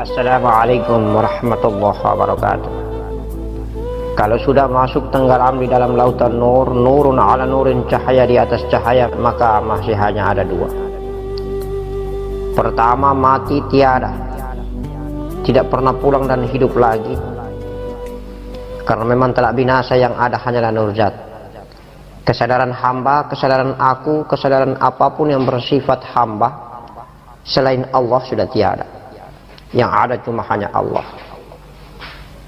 Assalamualaikum warahmatullahi wabarakatuh. Kalau sudah masuk tenggelam di dalam lautan nur, nurun ala nurin, cahaya di atas cahaya, maka masih hanya ada dua. Pertama, mati tiada, tidak pernah pulang dan hidup lagi, karena memang telah binasa. Yang ada hanyalah nur zat. Kesadaran hamba, kesadaran aku, kesadaran apapun yang bersifat hamba selain Allah sudah tiada. Yang ada cuma hanya Allah.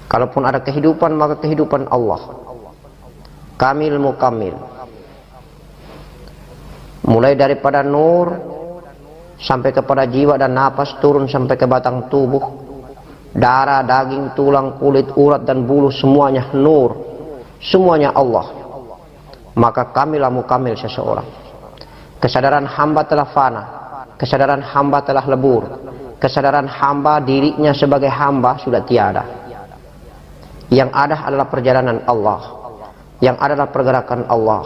Kalaupun ada kehidupan, maka kehidupan Allah kamil mukamil, mulai daripada nur sampai kepada jiwa dan napas, turun sampai ke batang tubuh, darah, daging, tulang, kulit, urat dan bulu, semuanya nur, semuanya Allah. Maka kamilah mukamil seseorang. Kesadaran hamba telah fana, kesadaran hamba telah lebur, kesadaran hamba dirinya sebagai hamba sudah tiada. Yang ada adalah perjalanan Allah, yang adalah pergerakan Allah,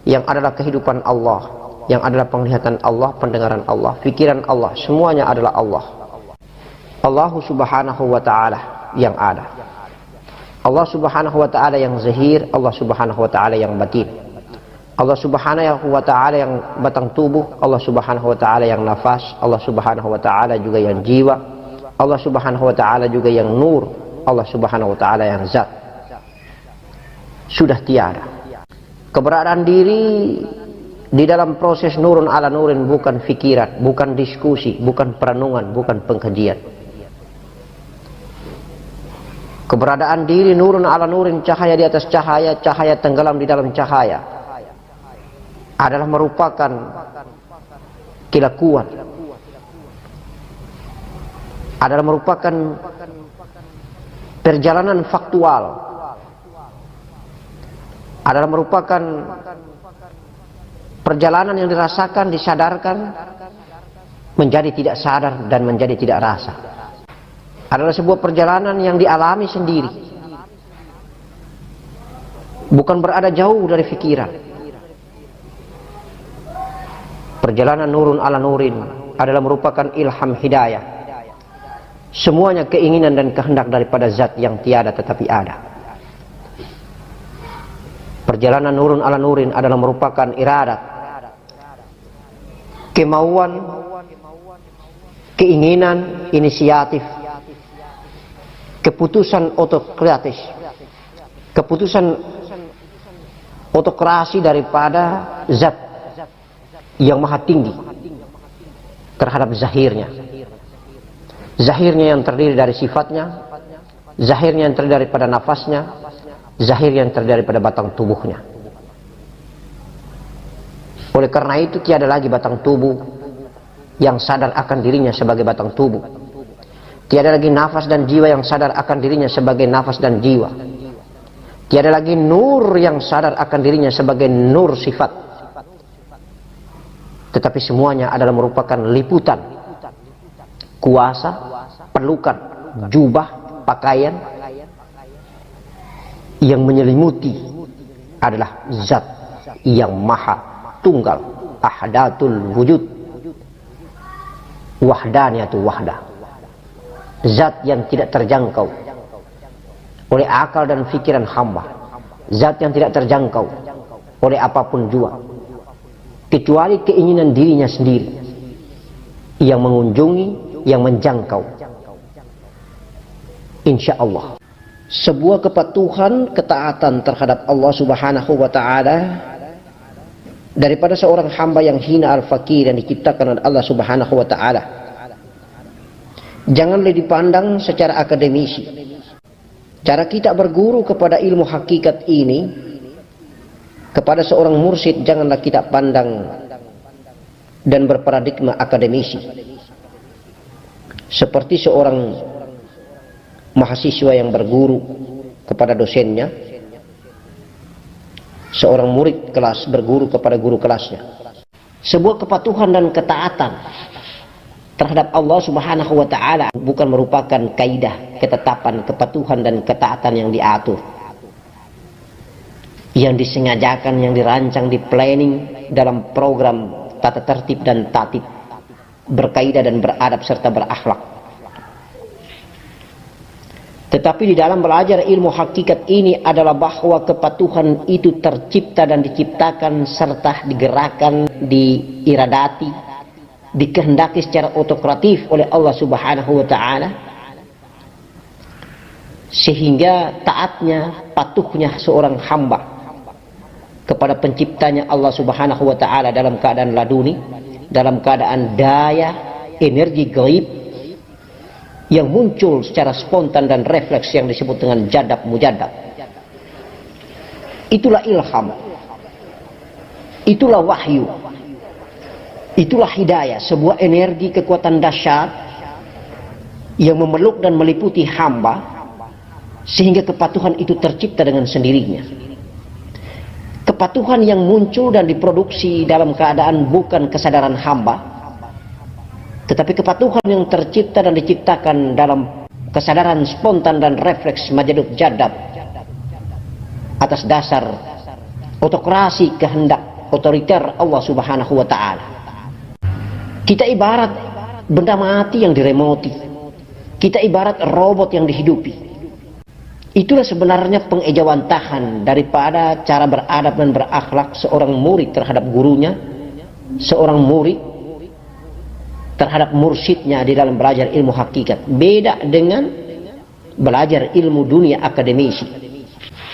yang adalah kehidupan Allah, yang adalah penglihatan Allah, pendengaran Allah, pikiran Allah, semuanya adalah Allah. Allah subhanahu wa ta'ala yang ada, Allah subhanahu wa ta'ala yang zahir, Allah subhanahu wa ta'ala yang batin, Allah subhanahu wa ta'ala yang batang tubuh, Allah subhanahu wa ta'ala yang nafas, Allah subhanahu wa ta'ala juga yang jiwa, Allah subhanahu wa ta'ala juga yang nur, Allah subhanahu wa ta'ala yang zat. Sudah tiada. Keberadaan diri di dalam proses nurun ala nurin bukan fikiran, bukan diskusi, bukan perenungan, bukan pengkajian. Keberadaan diri nurun ala nurin, cahaya di atas cahaya, cahaya tenggelam di dalam cahaya, adalah merupakan kelakuan, adalah merupakan perjalanan faktual, adalah merupakan perjalanan yang dirasakan, disadarkan, menjadi tidak sadar dan menjadi tidak rasa. Adalah sebuah perjalanan yang dialami sendiri, bukan berada jauh dari pikiran. Perjalanan nurun ala nurin adalah merupakan ilham hidayah. Semuanya keinginan dan kehendak daripada zat yang tiada tetapi ada. Perjalanan nurun ala nurin adalah merupakan iradat, kemauan, keinginan, inisiatif, keputusan otokratis, keputusan otokrasi daripada zat yang maha tinggi terhadap zahirnya. Zahirnya yang terdiri dari sifatnya, zahirnya yang terdiri daripada nafasnya, zahirnya yang terdiri daripada batang tubuhnya. Oleh karena itu tiada lagi batang tubuh yang sadar akan dirinya sebagai batang tubuh. Tiada lagi nafas dan jiwa yang sadar akan dirinya sebagai nafas dan jiwa. Tiada lagi nur yang sadar akan dirinya sebagai nur sifat. Tetapi semuanya adalah merupakan liputan kuasa, pelukan, jubah, pakaian yang menyelimuti adalah zat yang maha tunggal, ahdatul wujud, wahdaniyatul wahdah, zat yang tidak terjangkau oleh akal dan pikiran hamba, zat yang tidak terjangkau oleh apapun jua kecuali keinginan dirinya sendiri yang mengunjungi, yang menjangkau. Insya Allah sebuah kepatuhan, ketaatan terhadap Allah subhanahu wa ta'ala daripada seorang hamba yang hina al-fakir yang diciptakan oleh Allah subhanahu wa ta'ala janganlah dipandang secara akademisi. Cara kita berguru kepada ilmu hakikat ini kepada seorang mursyid janganlah kita pandang dan berparadigma akademisi seperti seorang mahasiswa yang berguru kepada dosennya, seorang murid kelas berguru kepada guru kelasnya. Sebuah kepatuhan dan ketaatan terhadap Allah subhanahu wa ta'ala bukan merupakan kaidah, ketetapan, kepatuhan dan ketaatan yang diatur, yang disengajakan, yang dirancang, di planning dalam program tata tertib dan tatib, berkaidah dan beradab serta berakhlak. Tetapi di dalam belajar ilmu hakikat ini adalah bahwa kepatuhan itu tercipta dan diciptakan serta digerakkan, diiradati, dikehendaki secara otokratif oleh Allah Subhanahu wa taala, sehingga taatnya, patuhnya seorang hamba kepada penciptanya Allah Subhanahu wa taala dalam keadaan laduni, dalam keadaan daya energi gaib yang muncul secara spontan dan refleks yang disebut dengan jadab mujadab. Itulah ilham, itulah wahyu, itulah hidayah, sebuah energi kekuatan dahsyat yang memeluk dan meliputi hamba sehingga kepatuhan itu tercipta dengan sendirinya. Kepatuhan yang muncul dan diproduksi dalam keadaan bukan kesadaran hamba, tetapi kepatuhan yang tercipta dan diciptakan dalam kesadaran spontan dan refleks majadub jadab atas dasar otokrasi kehendak otoriter Allah Subhanahu wa taala. Kita ibarat benda mati yang diremoti. Kita ibarat robot yang dihidupi. Itulah sebenarnya pengejawantahan daripada cara beradab dan berakhlak seorang murid terhadap gurunya, seorang murid terhadap mursyidnya di dalam belajar ilmu hakikat. Beda dengan belajar ilmu dunia akademisi.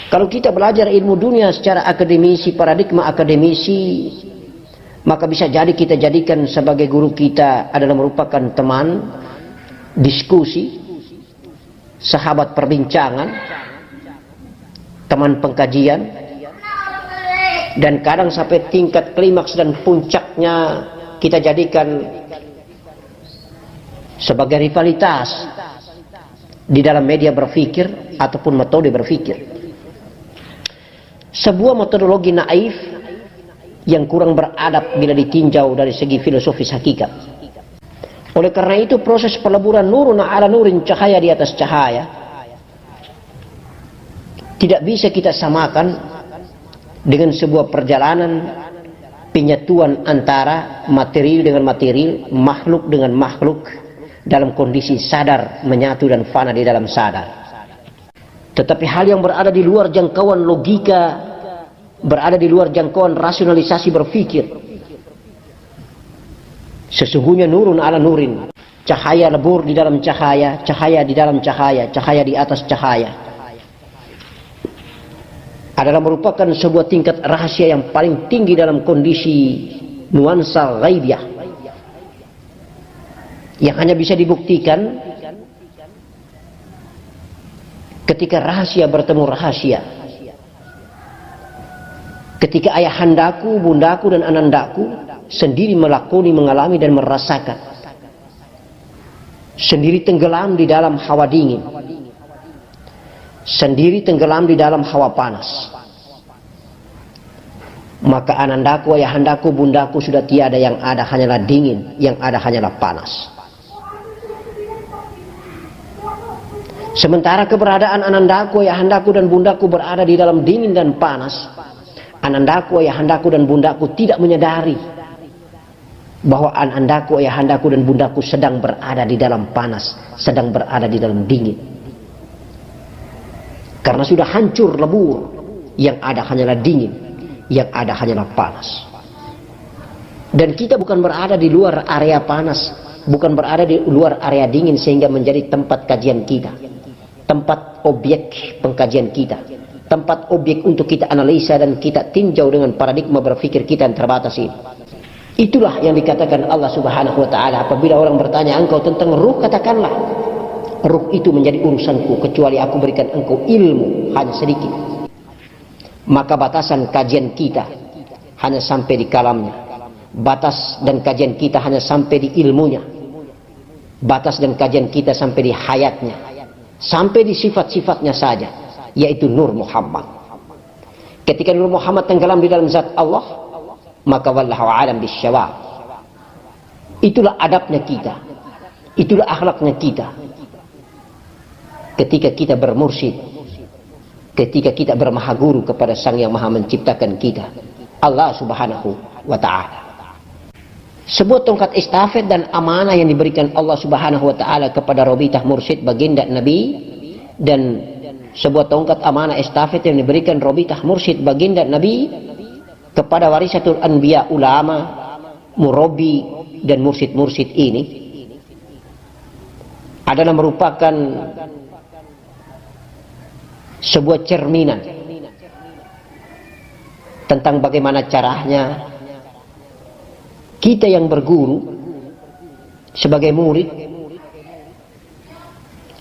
Kalau kita belajar ilmu dunia secara akademisi, paradigma akademisi, maka bisa jadi kita jadikan sebagai guru kita adalah merupakan teman diskusi, sahabat perbincangan, teman pengkajian, dan kadang sampai tingkat klimaks dan puncaknya kita jadikan sebagai rivalitas di dalam media berpikir ataupun metode berpikir. Sebuah metodologi naif yang kurang beradab bila ditinjau dari segi filosofis hakikat. Oleh karena itu proses peleburan nurun ala nurin, cahaya di atas cahaya, tidak bisa kita samakan dengan sebuah perjalanan penyatuan antara material dengan material, makhluk dengan makhluk dalam kondisi sadar menyatu dan fana di dalam sadar. Tetapi hal yang berada di luar jangkauan logika, berada di luar jangkauan rasionalisasi berpikir, sesungguhnya nurun ala nurin, cahaya lebur di dalam cahaya, cahaya di dalam cahaya, cahaya di atas cahaya, adalah merupakan sebuah tingkat rahasia yang paling tinggi dalam kondisi nuansa ghaibiyah yang hanya bisa dibuktikan ketika rahasia bertemu rahasia, ketika ayahandaku, bundaku dan anandaku sendiri melakoni, mengalami dan merasakan, sendiri tenggelam di dalam hawa dingin, sendiri tenggelam di dalam hawa panas. Maka anandaku, ayahandaku, bundaku sudah tiada, yang ada hanyalah dingin, yang ada hanyalah panas. Sementara keberadaan anandaku, ayahandaku dan bundaku berada di dalam dingin dan panas, anandaku, ayahandaku dan bundaku tidak menyadari bahwa anandaku, ayahandaku dan bundaku sedang berada di dalam panas, sedang berada di dalam dingin. Karena sudah hancur lebur, yang ada hanyalah dingin, yang ada hanyalah panas. Dan kita bukan berada di luar area panas, bukan berada di luar area dingin sehingga menjadi tempat kajian kita, tempat objek pengkajian kita, tempat objek untuk kita analisa dan kita tinjau dengan paradigma berpikir kita yang terbatas ini. Itulah yang dikatakan Allah Subhanahu wa taala, apabila orang bertanya engkau tentang ruh, katakanlah ruh itu menjadi urusanku kecuali aku berikan engkau ilmu hanya sedikit. Maka batasan kajian kita hanya sampai di kalamnya, batas dan kajian kita hanya sampai di ilmunya, batas dan kajian kita sampai di hayatnya, sampai di sifat-sifatnya saja, yaitu Nur Muhammad. Ketika Nur Muhammad tenggelam di dalam zat Allah, maka wallahu alam bisyawab. Itulah adabnya kita, itulah akhlaknya kita. Ketika kita bermursyid, ketika kita bermahaguru kepada Sang yang Maha menciptakan kita, Allah Subhanahu wa ta'ala. Sebuah tongkat estafet dan amanah yang diberikan Allah Subhanahu wa ta'ala kepada Robitah Mursyid baginda Nabi dan sebuah tongkat amanah estafet yang diberikan Robitah Mursyid baginda Nabi kepada warisatul anbiya, ulama, murabbi dan mursyid-mursyid ini adalah merupakan sebuah cerminan tentang bagaimana caranya kita yang berguru sebagai murid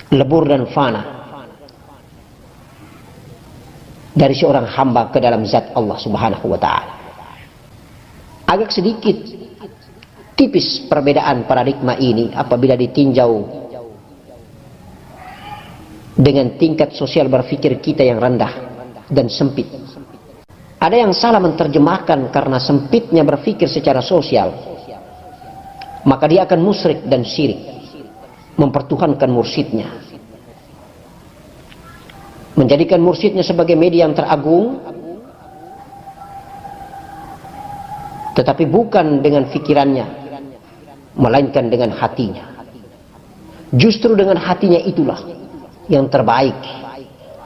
lebur dan fana dari seorang hamba ke dalam zat Allah Subhanahu wa ta'ala. Agak sedikit tipis perbedaan paradigma ini apabila ditinjau dengan tingkat sosial berpikir kita yang rendah dan sempit. Ada yang salah menerjemahkan karena sempitnya berpikir secara sosial, maka dia akan musyrik dan syirik, mempertuhankan mursyidnya, menjadikan mursyidnya sebagai media yang teragung, tetapi bukan dengan pikirannya, melainkan dengan hatinya. Justru dengan hatinya itulah yang terbaik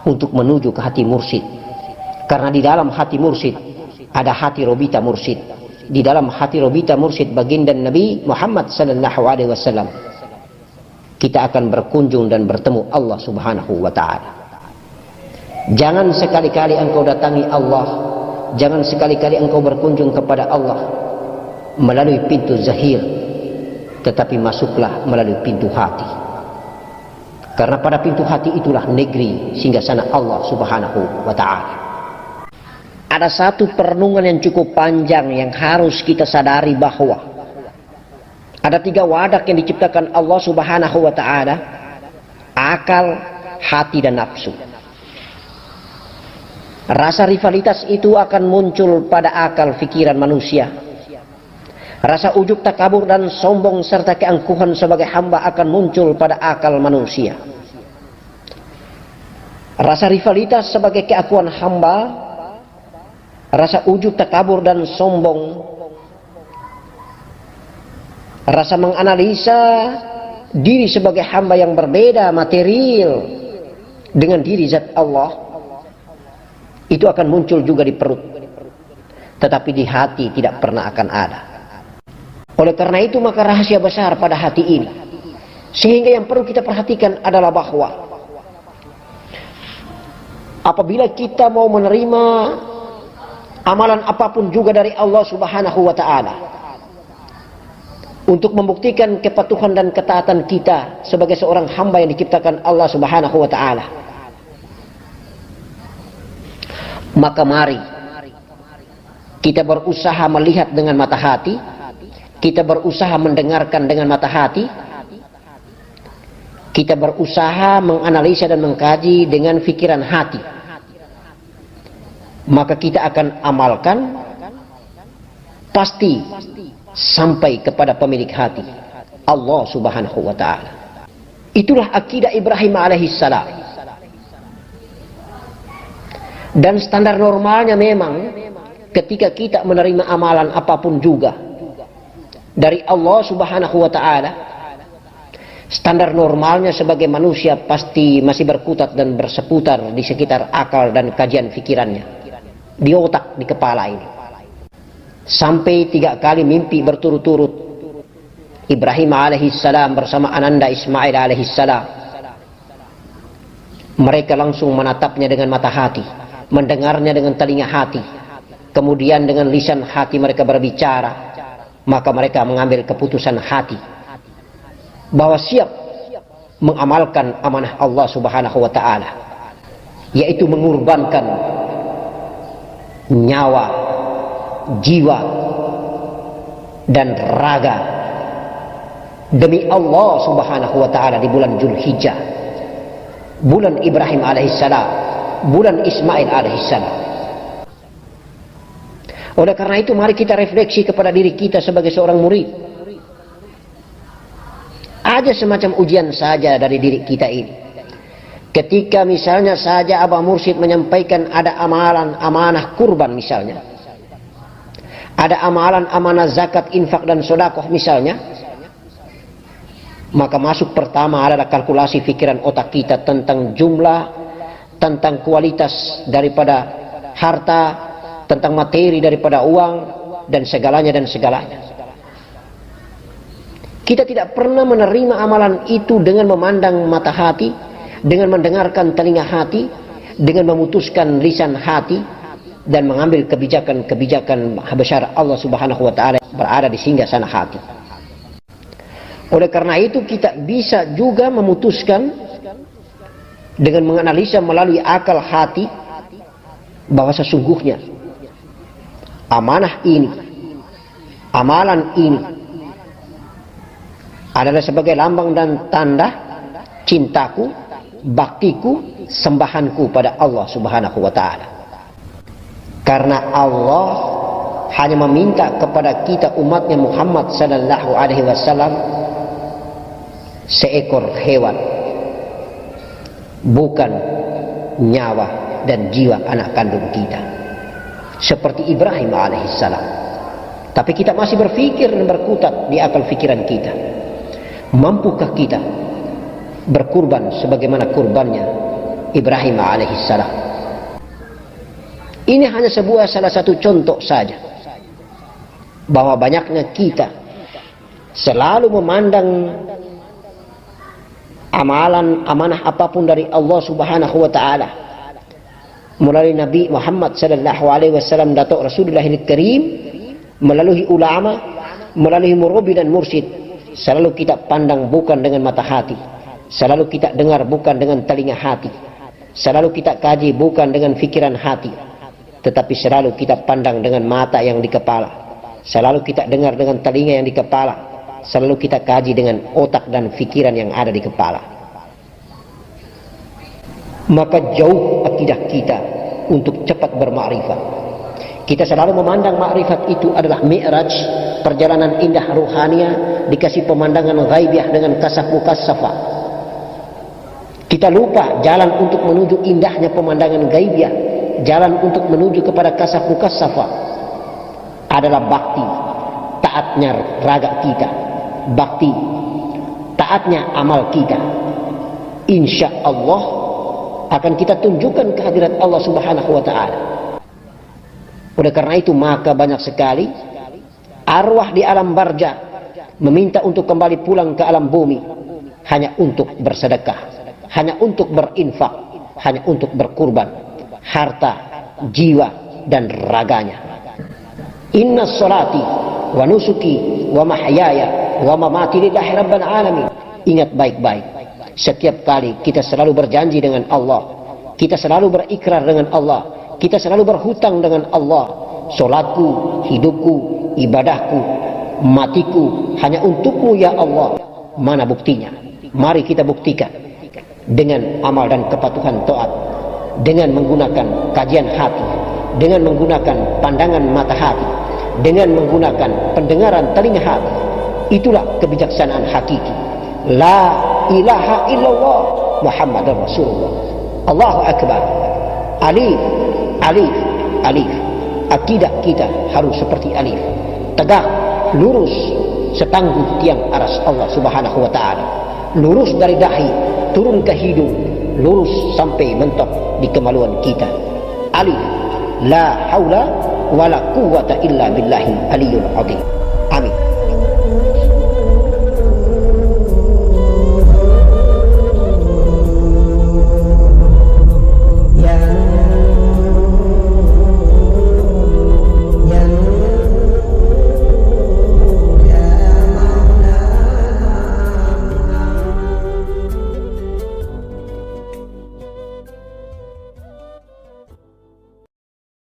untuk menuju ke hati mursyid. Karena di dalam hati mursyid ada hati Robitah Mursyid. Di dalam hati Robitah Mursyid baginda Nabi Muhammad sallallahu alaihi wasallam kita akan berkunjung dan bertemu Allah Subhanahu wa ta'ala. Jangan sekali-kali engkau datangi Allah, jangan sekali-kali engkau berkunjung kepada Allah melalui pintu zahir, tetapi masuklah melalui pintu hati. Karena pada pintu hati itulah negeri singgasana Allah Subhanahu wa ta'ala. Ada satu perenungan yang cukup panjang yang harus kita sadari bahwa ada 3 wadah yang diciptakan Allah Subhanahu wa ta'ala: akal, hati, dan nafsu. Rasa rivalitas itu akan muncul pada akal pikiran manusia. Rasa ujub, takabur, dan sombong serta keangkuhan sebagai hamba akan muncul pada akal manusia. Rasa rivalitas sebagai keakuan hamba, rasa ujub, takabur, dan sombong, rasa menganalisa diri sebagai hamba yang berbeda material dengan diri zat Allah, itu akan muncul juga di perut, tetapi di hati tidak pernah akan ada. Oleh karena itu maka rahasia besar pada hati ini, sehingga yang perlu kita perhatikan adalah bahwa apabila kita mau menerima amalan apapun juga dari Allah Subhanahu wa ta'ala untuk membuktikan kepatuhan dan ketaatan kita sebagai seorang hamba yang diciptakan Allah Subhanahu wa ta'ala, maka mari kita berusaha melihat dengan mata hati, kita berusaha mendengarkan dengan mata hati, kita berusaha menganalisa dan mengkaji dengan pikiran hati. Maka kita akan amalkan pasti sampai kepada pemilik hati, Allah Subhanahu wa ta'ala. Itulah akidah Ibrahim alaihissalam. Dan standar normalnya memang ketika kita menerima amalan apapun juga dari Allah Subhanahu wa ta'ala, standar normalnya sebagai manusia pasti masih berkutat dan berseputar di sekitar akal dan kajian pikirannya, di otak, di kepala ini. Sampai 3 kali mimpi berturut-turut Ibrahim alaihissalam bersama ananda Ismail alaihissalam. Mereka langsung menatapnya dengan mata hati, mendengarnya dengan telinga hati, kemudian dengan lisan hati mereka berbicara. Maka mereka mengambil keputusan hati bahwa siap mengamalkan amanah Allah Subhanahu wa ta'ala, yaitu mengorbankan nyawa, jiwa, dan raga demi Allah Subhanahu wa ta'ala di bulan Zulhijjah, bulan Ibrahim alaihissalam, bulan Ismail alaihissalam. Oleh karena itu mari kita refleksi kepada diri kita sebagai seorang murid. Ada semacam ujian saja dari diri kita ini. Ketika misalnya saja Abah Mursyid menyampaikan ada amalan amanah kurban misalnya, ada amalan amanah zakat, infak, dan sedekah misalnya, Maka masuk pertama adalah kalkulasi pikiran otak kita tentang jumlah, tentang kualitas daripada harta, tentang materi daripada uang, dan segalanya. Kita tidak pernah menerima amalan itu dengan memandang mata hati, dengan mendengarkan telinga hati, dengan memutuskan lisan hati, dan mengambil kebijakan besar Allah Subhanahu wa Ta'ala berada di singgasana hati. Oleh karena itu kita bisa juga memutuskan dengan menganalisa melalui akal hati bahwa sesungguhnya amanah ini, amalan ini adalah sebagai lambang dan tanda cintaku, baktiku, sembahanku pada Allah Subhanahu wa Ta'ala. Karena Allah hanya meminta kepada kita umatnya Muhammad sallallahu alaihi wasallam seekor hewan, bukan nyawa dan jiwa anak kandung kita, seperti Ibrahim alaihissalam. Tapi kita masih berpikir dan berkutat di akal pikiran kita, mampukah kita berkurban sebagaimana kurbannya Ibrahim alaihissalam? Ini hanya salah satu contoh saja bahwa banyaknya kita selalu memandang amalan amanah apapun dari Allah Subhanahu wa Ta'ala melalui Nabi Muhammad sallallahu alaihi wasallam, Datuk Rasulullah Karim, melalui ulama, melalui murabi dan mursyid, selalu kita pandang bukan dengan mata hati, selalu kita dengar bukan dengan telinga hati, selalu kita kaji bukan dengan fikiran hati, tetapi selalu kita pandang dengan mata yang di kepala, selalu kita dengar dengan telinga yang di kepala, selalu kita kaji dengan otak dan fikiran yang ada di kepala. Maka jauh akidah kita untuk cepat bermakrifat. Kita selalu memandang makrifat itu adalah mi'raj, perjalanan indah ruhania, dikasih pemandangan ghaibiyah dengan kasaf mukassafa. Kita lupa jalan untuk menuju indahnya pemandangan ghaibiyah, jalan untuk menuju kepada kasaf mukassafa adalah bakti, taatnya raga kita, bakti, taatnya amal kita. Insya Allah akan kita tunjukkan kehadirat Allah Subhanahu wa Ta'ala. Oleh karena itu maka banyak sekali arwah di alam barza meminta untuk kembali pulang ke alam bumi hanya untuk bersedekah, hanya untuk berinfak, hanya untuk berkurban harta, jiwa dan raganya. Inna sholati wa nusuki wa mahyaya wa mamati lillahi rabbil alamin. Ingat baik-baik, setiap kali kita selalu berjanji dengan Allah, kita selalu berikrar dengan Allah, kita selalu berhutang dengan Allah. Solatku, hidupku, ibadahku, matiku hanya untukmu ya Allah. Mana buktinya? Mari kita buktikan dengan amal dan kepatuhan taat, dengan menggunakan kajian hati, dengan menggunakan pandangan mata hati, dengan menggunakan pendengaran telinga hati. Itulah kebijaksanaan hakiki. La ilaha illallah Muhammadur Rasulullah. Allahu Akbar. Alif, alif, alif. Akidah kita harus seperti alif, tegak, lurus, setangguh tiang aras Allah Subhanahu wa Ta'ala, lurus dari dahi turun ke hidung, lurus sampai mentok di kemaluan kita. Alif, la haula wala quwwata illa billahi aliyul azim. Amin.